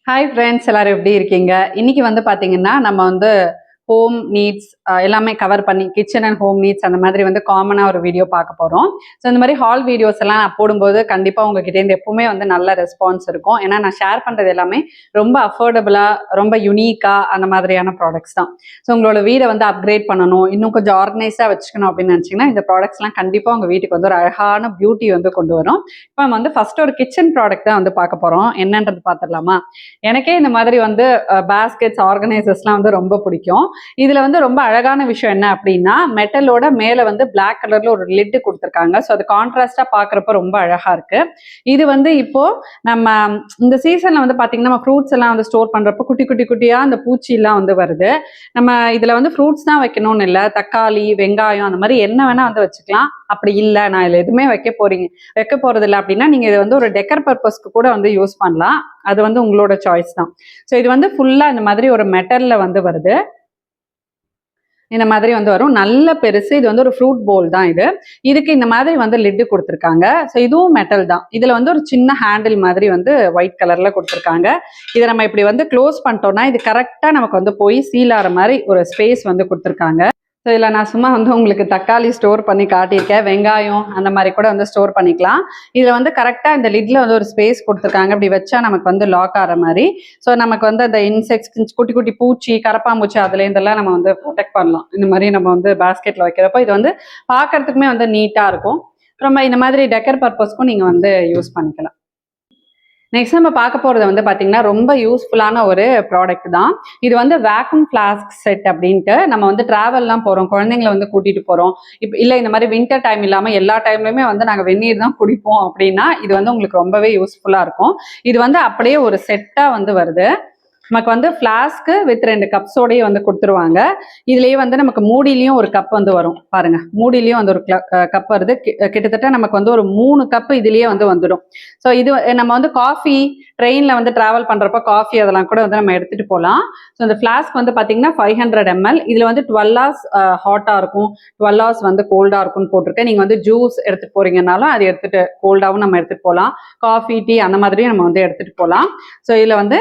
Hi friends, எல்லாரும் எப்படி இருக்கீங்க? இன்னைக்கு வந்து பார்த்தீங்கன்னா, நம்ம வந்து ஹோம் நீட்ஸ் எல்லாமே கவர் பண்ணி கிச்சன் அண்ட் ஹோம் நீட்ஸ் அந்த மாதிரி வந்து காமனாக ஒரு வீடியோ பார்க்க போகிறோம். ஸோ இந்த மாதிரி ஹால் வீடியோஸ் எல்லாம் நான் போடும்போது கண்டிப்பாக உங்ககிட்டேருந்து எப்பவுமே வந்து நல்ல ரெஸ்பான்ஸ் இருக்கும். ஏன்னா நான் ஷேர் பண்ணுறது எல்லாமே ரொம்ப அஃபோர்டபுளாக, ரொம்ப யுனிக்காக அந்த மாதிரியான ப்ராடக்ட்ஸ் தான். ஸோ உங்களோட வீடை வந்து அப்கிரேட் பண்ணணும், இன்னும் கொஞ்சம் ஆர்கனைஸாக வச்சுக்கணும் அப்படின்னு நினச்சிங்கன்னா இந்த ப்ராடக்ட்ஸ்லாம் கண்டிப்பாக உங்கள் வீட்டுக்கு வந்து ஒரு அழகான பியூட்டி வந்து கொண்டு வரும். இப்போ நம்ம வந்து ஃபர்ஸ்ட் ஒரு கிச்சன் ப்ராடக்ட் தான் வந்து பார்க்க போகிறோம். என்னன்றது பார்த்துடலாமா? எனக்கே இந்த மாதிரி வந்து பேஸ்கெட்ஸ் ஆர்கனைசர்ஸ்லாம் வந்து ரொம்ப பிடிக்கும். இதுல வந்து ரொம்ப அழகான விஷயம் என்ன அப்படின்னா, மெட்டலோட மேல வந்து பிளாக் கலர்ல ஒரு லிட் கொடுத்துருக்காங்க. ஸோ அது கான்ட்ராஸ்டா பாக்குறப்ப ரொம்ப அழகா இருக்கு. இது வந்து இப்போ நம்ம இந்த சீசன்ல வந்து பாத்தீங்கன்னா, நம்ம ஃப்ரூட்ஸ் எல்லாம் வந்து ஸ்டோர் பண்றப்ப குட்டி குட்டி குட்டியா அந்த பூச்சி எல்லாம் வந்து வருது. நம்ம இதுல வந்து ஃப்ரூட்ஸ் தான் வைக்கணும்னு இல்லை, தக்காளி, வெங்காயம் அந்த மாதிரி என்ன வேணா வந்து வச்சுக்கலாம். அப்படி இல்லை, நான் இதுல எதுவுமே வைக்க போறது இல்லை அப்படின்னா நீங்க இதை வந்து ஒரு டெக்கர் பர்பஸ்க்கு கூட வந்து யூஸ் பண்ணலாம். அது வந்து உங்களோட சாய்ஸ் தான். ஸோ இது வந்து ஃபுல்லா இந்த மாதிரி ஒரு மெட்டல்ல வந்து வருது. இந்த மாதிரி வந்து வரும், நல்ல பெருசு. இது வந்து ஒரு ஃப்ரூட் போல் தான். இதுக்கு இந்த மாதிரி வந்து லிட்டு கொடுத்துருக்காங்க. ஸோ இதுவும் மெட்டல் தான். இதுல வந்து ஒரு சின்ன ஹேண்டில் மாதிரி வந்து ஒயிட் கலர்ல கொடுத்துருக்காங்க. இதை நம்ம இப்படி வந்து க்ளோஸ் பண்ணிட்டோம்னா இது கரெக்டா நமக்கு வந்து போய் சீல் ஆகிற மாதிரி ஒரு ஸ்பேஸ் வந்து கொடுத்துருக்காங்க. ஸோ இதில் நான் சும்மா வந்து உங்களுக்கு தக்காளி ஸ்டோர் பண்ணி காட்டியிருக்கேன், வெங்காயம் அந்த மாதிரி கூட வந்து ஸ்டோர் பண்ணிக்கலாம். இதில் வந்து கரெக்டாக இந்த லிட்ல வந்து ஒரு ஸ்பேஸ் கொடுத்துருக்காங்க. இப்படி வச்சா நமக்கு வந்து லாக் ஆகிற மாதிரி. ஸோ நமக்கு வந்து அந்த இன்செக்ட்ஸ், குட்டி குட்டி பூச்சி, கரப்பாம்பூச்சி அதுலேருந்தெல்லாம் நம்ம வந்து ப்ரொடெக்ட் பண்ணலாம். இந்த மாதிரி நம்ம வந்து பேஸ்கெட்டில் வைக்கிறப்போ இது வந்து பார்க்கறதுக்குமே வந்து நீட்டாக இருக்கும். ரொம்ப இந்த மாதிரி டெக்கர் பர்பஸ்க்கும் நீங்கள் வந்து யூஸ் பண்ணிக்கலாம். நெக்ஸ்ட் நம்ம பார்க்க போகிறது வந்து பார்த்தீங்கன்னா ரொம்ப யூஸ்ஃபுல்லான ஒரு ப்ராடக்ட் தான். இது வந்து வேக்யூம் ஃப்ளாஸ்க் செட் அப்படின்ட்டு நம்ம வந்து ட்ராவல்லாம் போகிறோம், குழந்தைங்களை வந்து கூட்டிகிட்டு போகிறோம். இப்போ இல்லை இந்த மாதிரி வின்டர் டைம் இல்லாமல் எல்லா டைம்லையுமே வந்து நாங்கள் வெந்நீர் தான் குடிப்போம் அப்படின்னா இது வந்து உங்களுக்கு ரொம்பவே யூஸ்ஃபுல்லாக இருக்கும். இது வந்து அப்படியே ஒரு செட்டாக வந்து வருது. நமக்கு வந்து ஃப்ளாஸ்க்கு வித் 2 கப்ஸோடையே வந்து கொடுத்துருவாங்க. இதுலேயே வந்து நமக்கு மூடிலையும் ஒரு கப் வந்து வரும் பாருங்க. மூடிலையும் வந்து ஒரு கப் வருது. கிட்டத்தட்ட நமக்கு வந்து ஒரு 3 கப் இதுலேயே வந்து வந்துடும். ஸோ இது நம்ம வந்து காஃபி, ட்ரெயினில் வந்து ட்ராவல் பண்ணுறப்ப காஃபி அதெல்லாம் கூட வந்து நம்ம எடுத்துகிட்டு போகலாம். ஸோ இந்த ஃப்ளாஸ்க் வந்து பார்த்தீங்கன்னா 500 ml. இதில் வந்து 12 hours ஹாட்டாக இருக்கும், 12 hours வந்து கோல்டாக இருக்கும்னு போட்டிருக்கேன். நீங்கள் வந்து ஜூஸ் எடுத்துகிட்டு போகிறீங்கனாலும் அது எடுத்துகிட்டு கோல்டாகவும் நம்ம எடுத்துகிட்டு போகலாம். காஃபி, டீ அந்த மாதிரியும் நம்ம வந்து எடுத்துகிட்டு போகலாம். ஸோ இதில் வந்து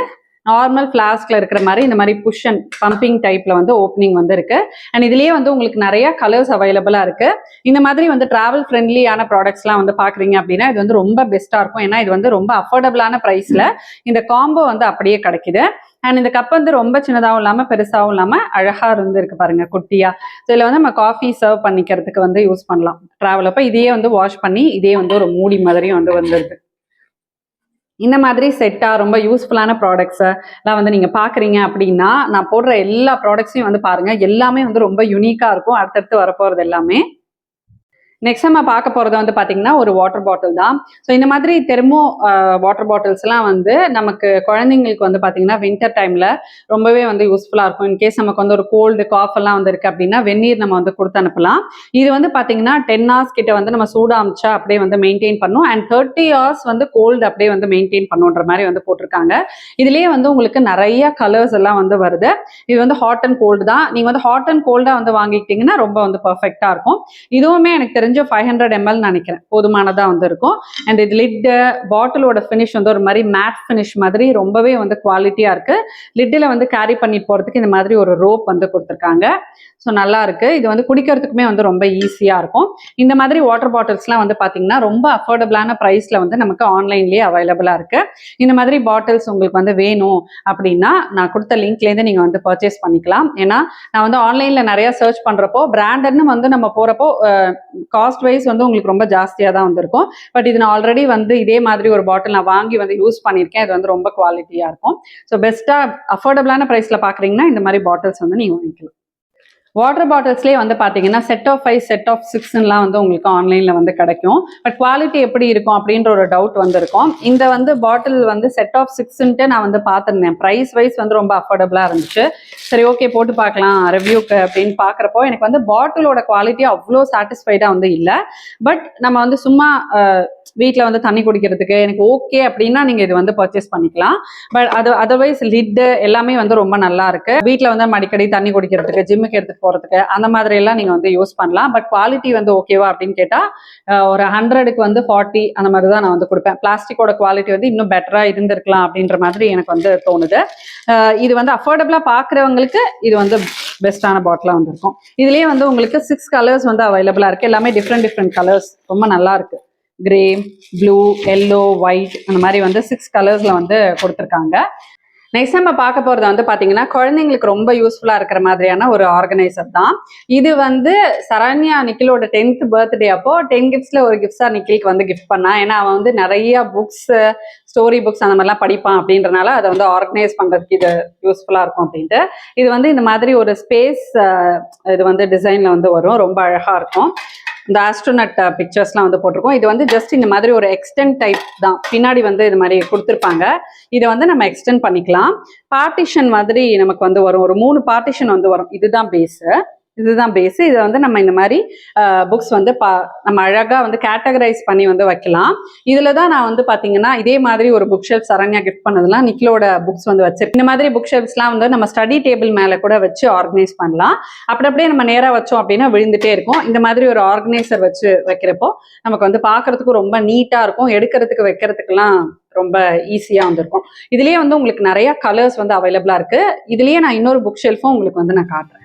நார்மல் ஃப்ளாஸ்க்ல இருக்கிற மாதிரி இந்த மாதிரி புஷ் அண்ட் பம்பிங் டைப்ல வந்து ஓப்பனிங் வந்து இருக்கு. அண்ட் இதுலயே வந்து உங்களுக்கு நிறைய கலர்ஸ் அவைலபிளா இருக்கு. இந்த மாதிரி வந்து டிராவல் ஃப்ரெண்ட்லியான ப்ராடக்ட்ஸ்லாம் வந்து பாக்குறீங்க அப்படின்னா இது வந்து ரொம்ப பெஸ்டா இருக்கும். ஏன்னா இது வந்து ரொம்ப அஃபோர்டபுளான பிரைஸ்ல இந்த காம்போ வந்து அப்படியே கிடைக்குது. அண்ட் இந்த கப் வந்து ரொம்ப சின்னதாகவும் இல்லாமல் பெருசாகவும் இல்லாமல் அழகா இருக்கு பாருங்க, குட்டியா. ஸோ இதில் வந்து நம்ம காஃபி சர்வ் பண்ணிக்கிறதுக்கு வந்து யூஸ் பண்ணலாம். டிராவல் அப்போ இதையே வந்து வாஷ் பண்ணி இதே வந்து ஒரு மூடி மாதிரியும் வந்து வந்துருது. இந்த மாதிரி செட்டாக ரொம்ப யூஸ்ஃபுல்லான ப்ராடக்ட்ஸ்லாம் வந்து நீங்கள் பார்க்குறீங்க அப்படின்னா நான் போடுற எல்லா ப்ராடக்ட்ஸையும் வந்து பாருங்கள். எல்லாமே வந்து ரொம்ப யூனிக்காக இருக்கும். அடுத்தடுத்து வரப்போகிறது எல்லாமே. நெக்ஸ்ட் நம்ம பார்க்க போகிறது வந்து பார்த்தீங்கன்னா ஒரு வாட்டர் பாட்டில் தான். ஸோ இந்த மாதிரி தெர்மோ வாட்டர் பாட்டில்ஸ்லாம் வந்து நமக்கு குழந்தைங்களுக்கு வந்து பார்த்தீங்கன்னா வின்டர் டைமில் ரொம்பவே வந்து யூஸ்ஃபுல்லாக இருக்கும். இன்கேஸ் நமக்கு வந்து ஒரு கோல்டு காஃப் எல்லாம் வந்து இருக்குது அப்படின்னா வெந்நீர் நம்ம வந்து கொடுத்து அனுப்பலாம். இது வந்து பார்த்தீங்கன்னா 10 hours கிட்ட வந்து நம்ம சூடாக அமிச்சா அப்படியே வந்து மெயின்டைன் பண்ணும். அண்ட் 30 hours வந்து கோல்டு அப்படியே வந்து மெயின்டைன் பண்ணுன்ற மாதிரி வந்து போட்டிருக்காங்க. இதுலேயே வந்து உங்களுக்கு நிறைய கலர்ஸ் எல்லாம் வந்து வருது. இது வந்து ஹாட் அண்ட் கோல்டு தான். நீங்கள் வந்து ஹாட் அண்ட் கோல்டாக வந்து வாங்கிக்கிட்டீங்கன்னா ரொம்ப வந்து பர்ஃபெக்டாக இருக்கும். இதுவுமே எனக்கு தெரிஞ்ச 500 ml நினைக்கிறேன், போதுமானதா வந்து இருக்கும். அண்ட் இது லிட் பாட்டிலோட ஃபினிஷ் வந்து ஒரு மாதிரி மேட் ஃபினிஷ் மாதிரி ரொம்பவே வந்து குவாலிட்டியா இருக்கு. லிட்டில் வந்து கேரி பண்ணி போறதுக்கு இந்த மாதிரி ஒரு ரோப் வந்து கொடுத்துருக்காங்க. ஸோ நல்லா இருக்கு. இது வந்து குடிக்கிறதுக்குமே வந்து ரொம்ப ஈஸியா இருக்கும். இந்த மாதிரி வாட்டர் பாட்டில்ஸ்லாம் வந்து பாத்தீங்கன்னா ரொம்ப அஃபோர்டபுளான பிரைஸ்ல வந்து நமக்கு ஆன்லைன்லயே அவைலபிளா இருக்கு. இந்த மாதிரி பாட்டில்ஸ் உங்களுக்கு வந்து வேணும் அப்படின்னா நான் கொடுத்த லிங்க்லேருந்து நீங்க வந்து பர்ச்சேஸ் பண்ணிக்கலாம். ஏன்னா நான் வந்து ஆன்லைன்ல நிறைய சர்ச் பண்றப்போ பிராண்டட்னு வந்து நம்ம போறப்போ காஸ்ட் வைஸ் வந்து உங்களுக்கு ரொம்ப ஜாஸ்தியாக தான் வந்திருக்கும். பட் இது நான் ஆல்ரெடி வந்து இதே மாதிரி ஒரு பாட்டில் நான் வாங்கி வந்து யூஸ் பண்ணியிருக்கேன். இது வந்து ரொம்ப குவாலிட்டியாக இருக்கும். ஸோ பெஸ்ட்டாக அஃபோர்டபுளான ப்ரைஸில் பார்க்குறீங்கன்னா இந்த மாதிரி பாட்டில்ஸ் வந்து நீங்கள் வாங்கிக்கலாம். வாட்டர் பாட்டில்ஸ்லேயே வந்து பார்த்தீங்கன்னா செட் ஆஃப் 5 செட் ஆஃப் 6லாம் வந்து உங்களுக்கு ஆன்லைனில் வந்து கிடைக்கும். பட் குவாலிட்டி எப்படி இருக்கும் அப்படின்ற ஒரு டவுட் வந்து இருக்கும். இந்த வந்து பாட்டில் வந்து செட் ஆஃப் 6ன்ட்டு நான் வந்து பார்த்துருந்தேன். ப்ரைஸ் வைஸ் வந்து ரொம்ப அஃபோர்டபுளாக இருந்துச்சு. சரி ஓகே போட்டு பார்க்கலாம் ரிவ்யூக்கு அப்படின்னு பார்க்குறப்போ எனக்கு வந்து பாட்டிலோட குவாலிட்டி அவ்வளோ சாட்டிஸ்ஃபைடாக வந்து இல்லை. பட் நம்ம வந்து சும்மா வீட்டில் வந்து தண்ணி குடிக்கிறதுக்கு எனக்கு ஓகே அப்படின்னா நீங்கள் இது வந்து பர்ச்சேஸ் பண்ணிக்கலாம். பட் அதர்வைஸ் லிட்டு எல்லாமே வந்து ரொம்ப நல்லா இருக்கு. வீட்டில் வந்து அடிக்கடி தண்ணி குடிக்கிறதுக்கு, ஜிம்முக்கு எடுத்துகிட்டு போகிறதுக்கு அந்த மாதிரி எல்லாம் நீங்கள் வந்து யூஸ் பண்ணலாம். பட் குவாலிட்டி வந்து ஓகேவா அப்படின்னு கேட்டால் ஒரு 100க்கு வந்து 40 அந்த மாதிரி தான் நான் வந்து கொடுப்பேன். பிளாஸ்டிக்கோட குவாலிட்டி வந்து இன்னும் பெட்டராக இருந்திருக்கலாம் அப்படின்ற மாதிரி எனக்கு வந்து தோணுது. இது வந்து அஃபோர்டபுளாக பார்க்குறவங்களுக்கு இது வந்து பெஸ்ட்டான பாட்டிலாக வந்துருக்கும். இதுலேயே வந்து உங்களுக்கு 6 கலர்ஸ் வந்து அவைலபிளாக இருக்குது. எல்லாமே டிஃப்ரெண்ட் கலர்ஸ், ரொம்ப நல்லா இருக்கு. கிரே, ப்ளூ, எல்லோ, ஒயிட் அந்த மாதிரி வந்து 6 கலர்ஸில் வந்து கொடுத்துருக்காங்க. நெக்ஸ்ட் நம்ம பார்க்க போகிறது வந்து பார்த்தீங்கன்னா குழந்தைங்களுக்கு ரொம்ப யூஸ்ஃபுல்லாக இருக்கிற மாதிரியான ஒரு ஆர்கனைசர் தான். இது வந்து சரண்யா நிக்கிலோட 10th பர்த்டே அப்போ 10 கிஃப்ட்ஸில் ஒரு கிஃப்ட்ஸாக நிக்கிலுக்கு வந்து கிஃப்ட் பண்ணான். ஏன்னா அவன் வந்து நிறைய புக்ஸ், ஸ்டோரி புக்ஸ் அந்த மாதிரிலாம் படிப்பான் அப்படின்றனால அதை வந்து ஆர்கனைஸ் பண்ணுறதுக்கு இது யூஸ்ஃபுல்லாக இருக்கும் அப்படின்ட்டு. இது வந்து இந்த மாதிரி ஒரு ஸ்பேஸ் இது வந்து டிசைனில் வந்து வரும், ரொம்ப அழகாக இருக்கும். இந்த ஆஸ்ட்ரோனட் பிக்சர்ஸ்லாம் வந்து போட்டிருக்கோம். இது வந்து ஜஸ்ட் இந்த மாதிரி ஒரு எக்ஸ்டெண்ட் டைப் தான், பின்னாடி வந்து இது மாதிரி கொடுத்துருப்பாங்க. இதை வந்து நம்ம எக்ஸ்டெண்ட் பண்ணிக்கலாம். பார்ட்டிஷன் மாதிரி நமக்கு வந்து வரும், ஒரு 3 பார்ட்டிஷன் வந்து வரும். இதுதான் பேஸு. இதை வந்து நம்ம இந்த மாதிரி புக்ஸ் வந்து நம்ம அழகாக வந்து கேட்டகரைஸ் பண்ணி வந்து வைக்கலாம். இதில் தான் நான் வந்து பார்த்தீங்கன்னா இதே மாதிரி ஒரு புக் ஷெல்ஃப் சரண்யா கிஃப்ட் பண்ணதெல்லாம் நிக்கிலோட புக்ஸ் வந்து வச்சிருக்கேன். இந்த மாதிரி புக் ஷெல்ஃப்ஸ்லாம் வந்து நம்ம ஸ்டடி டேபிள் மேலே கூட வச்சு ஆர்கனைஸ் பண்ணலாம். அப்படியே நம்ம நேராக வச்சோம் அப்படின்னா விழுந்துட்டே இருக்கும். இந்த மாதிரி ஒரு ஆர்கனைசர் வச்சு வைக்கிறப்போ நமக்கு வந்து பார்க்கறதுக்கும் ரொம்ப நீட்டாக இருக்கும், எடுக்கிறதுக்கு வைக்கிறதுக்கெல்லாம் ரொம்ப ஈஸியாக வந்துருக்கும். இதுலேயே வந்து உங்களுக்கு நிறைய கலர்ஸ் வந்து அவைலபிளாக இருக்குது. இதுலேயே நான் இன்னொரு புக் ஷெல்ஃபும் உங்களுக்கு வந்து நான் காட்டுறேன்.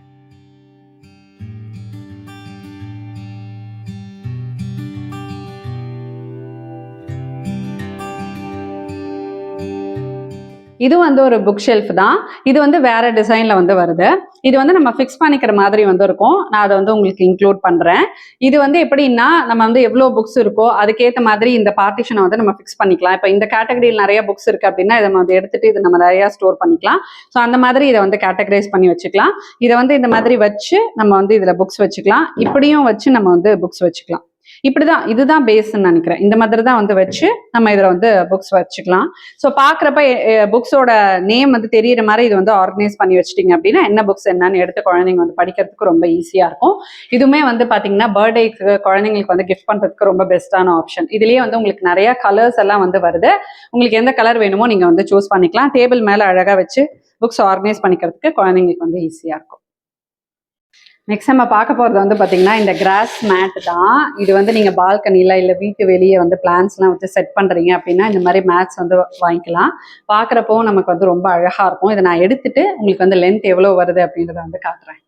இது வந்து ஒரு புக் ஷெல்ஃப் தான். இது வந்து வேற டிசைன்ல வந்து வருது. இது வந்து நம்ம ஃபிக்ஸ் பண்ணிக்கிற மாதிரி வந்து இருக்கும். நான் அதை வந்து உங்களுக்கு இன்க்ளூட் பண்றேன். இது வந்து எப்படின்னா நம்ம வந்து எவ்வளோ புக்ஸ் இருக்கோ அதுக்கேற்ற மாதிரி இந்த பார்ட்டிஷனை வந்து நம்ம ஃபிக்ஸ் பண்ணிக்கலாம். இப்போ இந்த கேட்டகரியில் நிறைய புக்ஸ் இருக்கு அப்படின்னா இதை நம்ம வந்து எடுத்துட்டு இதை நம்ம நிறைய ஸ்டோர் பண்ணிக்கலாம். ஸோ அந்த மாதிரி இதை வந்து கேட்டகரைஸ் பண்ணி வச்சுக்கலாம். இதை வந்து இந்த மாதிரி வச்சு நம்ம வந்து இதில் புக்ஸ் வச்சுக்கலாம். இப்படியும் வச்சு நம்ம வந்து புக்ஸ் வச்சுக்கலாம். இப்படிதான், இதுதான் பேஸ்ன்னு நினைக்கிறேன். இந்த மாதிரி தான் வந்து வச்சு நம்ம இதில் வந்து புக்ஸ் வச்சுக்கலாம். ஸோ பார்க்குறப்ப புக்ஸோட நேம் வந்து தெரியிற மாதிரி இது வந்து ஆர்கனைஸ் பண்ணி வச்சுட்டிங்க அப்படின்னா என்ன புக்ஸ் என்னன்னு எடுத்து குழந்தைங்க வந்து படிக்கிறதுக்கு ரொம்ப ஈஸியாக இருக்கும். இதுவுமே வந்து பார்த்தீங்கன்னா பர்த்டேக்கு குழந்தைங்களுக்கு வந்து கிஃப்ட் பண்ணுறதுக்கு ரொம்ப பெஸ்ட்டான ஆப்ஷன். இதுலேயே வந்து உங்களுக்கு நிறைய கலர்ஸ் எல்லாம் வந்து வருது. உங்களுக்கு எந்த கலர் வேணுமோ நீங்கள் வந்து சூஸ் பண்ணிக்கலாம். டேபிள் மேலே அழகாக வச்சு புக்ஸ் ஆர்கனைஸ் பண்ணிக்கிறதுக்கு குழந்தைங்களுக்கு வந்து ஈஸியாக இருக்கும். நெக்ஸ்ட் நம்ம பார்க்க போகிறது வந்து பார்த்தீங்கன்னா இந்த கிராஸ் மேட் தான். இது வந்து நீங்கள் பால்கனியில் இல்லை வீட்டு வெளியே வந்து பிளான்ஸ்லாம் வந்து செட் பண்ணுறீங்க அப்படின்னா இந்த மாதிரி மேட்ஸ் வந்து வாங்கிக்கலாம். பார்க்குறப்போ நமக்கு வந்து ரொம்ப அழகாக இருக்கும். இதை நான் எடுத்துட்டு உங்களுக்கு வந்து லென்த் எவ்வளோ வருது அப்படின்றத வந்து காட்டுறேன்.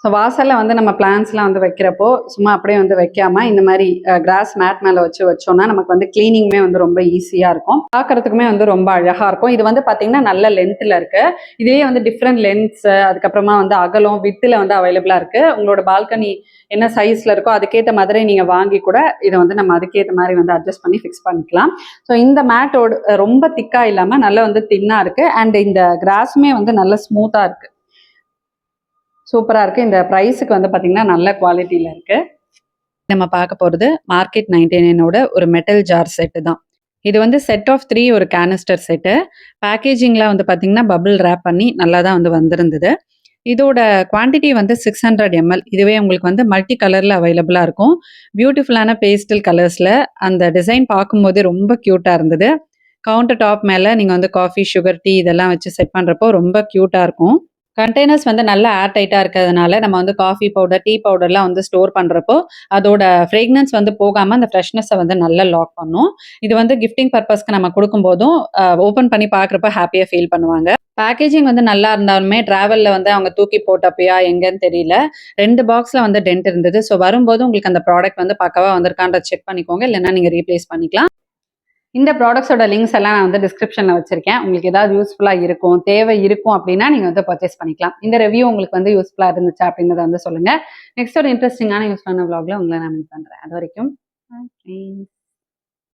ஸோ வாசலில் வந்து நம்ம பிளான்ஸ்லாம் வந்து வைக்கிறப்போ சும்மா அப்படியே வந்து வைக்காம இந்த மாதிரி கிராஸ் மேட் மேலே வச்சோம்னா நமக்கு வந்து கிளீனிங்குமே வந்து ரொம்ப ஈஸியாக இருக்கும். பார்க்கறதுக்குமே வந்து ரொம்ப அழகாக இருக்கும். இது வந்து பார்த்தீங்கன்னா நல்ல லென்த்தில் இருக்குது. இதுலேயே வந்து டிஃப்ரெண்ட் லென்த்ஸு, அதுக்கப்புறமா வந்து அகலம், வித்தில் வந்து அவைலபிளாக இருக்குது. உங்களோட பால்கனி என்ன சைஸில் இருக்கோ அதுக்கேற்ற மாதிரி நீங்கள் வாங்கி கூட இதை வந்து நம்ம அதுக்கேற்ற மாதிரி வந்து அட்ஜஸ்ட் பண்ணி ஃபிக்ஸ் பண்ணிக்கலாம். ஸோ இந்த மேட்டோட ரொம்ப திக்காக இல்லாமல் நல்லா வந்து தின்னாக இருக்குது. அண்ட் இந்த கிராஸுமே வந்து நல்ல ஸ்மூத்தாக இருக்குது, சூப்பராக இருக்குது. இந்த ப்ரைஸுக்கு வந்து பார்த்திங்கன்னா நல்ல குவாலிட்டியில் இருக்குது. நம்ம பார்க்க போகிறது மார்க்கெட் 99ஓட ஒரு மெட்டல் ஜார் செட்டு தான். இது வந்து செட் ஆஃப் 3 ஒரு கேனிஸ்டர் செட்டு. பேக்கேஜிங்லாம் வந்து பார்த்திங்கன்னா பபிள் ரேப் பண்ணி நல்லா தான் வந்து வந்திருந்தது. இதோட குவான்டிட்டி வந்து 600 ml. இதுவே உங்களுக்கு வந்து மல்டி கலரில் அவைலபிளாக இருக்கும். பியூட்டிஃபுல்லான பேஸ்டல் கலர்ஸில் அந்த டிசைன் பார்க்கும்போதே ரொம்ப க்யூட்டாக இருந்தது. கவுண்டர் டாப் மேலே நீங்கள் வந்து காஃபி, சுகர், டீ இதெல்லாம் வச்சு செட் பண்ணுறப்போ ரொம்ப க்யூட்டாக இருக்கும். கண்டெய்னர்ஸ் வந்து நல்லா ஏர் டைட்டாக இருக்கிறதுனால நம்ம வந்து காஃபி பவுடர், டீ பவுடர்லாம் வந்து ஸ்டோர் பண்ணுறப்போ அதோட ஃப்ரேக்னன்ஸ் வந்து போகாமல் அந்த ஃப்ரெஷ்னஸை வந்து நல்லா லாக் பண்ணும். இது வந்து கிஃப்டிங் பர்பஸ்க்கு நம்ம கொடுக்கும்போதும் ஓப்பன் பண்ணி பார்க்குறப்ப ஹாப்பியாக ஃபீல் பண்ணுவாங்க. பேக்கேஜிங் வந்து நல்லா இருந்தாலுமே ட்ராவலில் வந்து அவங்க தூக்கி போட்டப்பையா எங்கன்னு தெரியல 2 பாக்ஸில் வந்து டென்ட் இருந்தது. ஸோ வரும்போது உங்களுக்கு அந்த ப்ராடக்ட் வந்து பக்கவா வந்திருக்கான்ற செக் பண்ணிக்கோங்க, இல்லைன்னா நீங்கள் ரீப்ளேஸ் பண்ணிக்கலாம். இந்த ப்ராடக்ட்ஸோட லிங்க்ஸ் எல்லாம் நான் வந்து டிஸ்கிரிப்ஷனில் வச்சிருக்கேன். உங்களுக்கு ஏதாவது யூஸ்ஃபுல்லாக இருக்கும், தேவை இருக்கும் அப்படின்னா நீங்கள் வந்து பர்ச்சேஸ் பண்ணிக்கலாம். இந்த ரிவ்யூ உங்களுக்கு வந்து யூஸ்ஃபுல்லாக இருந்துச்சு அப்படின்றத வந்து சொல்லுங்கள். நெக்ஸ்ட் ஒரு இன்ட்ரெஸ்டிங்கான யூஸ்ஃபுல்லான vlogல உங்களை நான் மீட் பண்ணுறேன். அது வரைக்கும்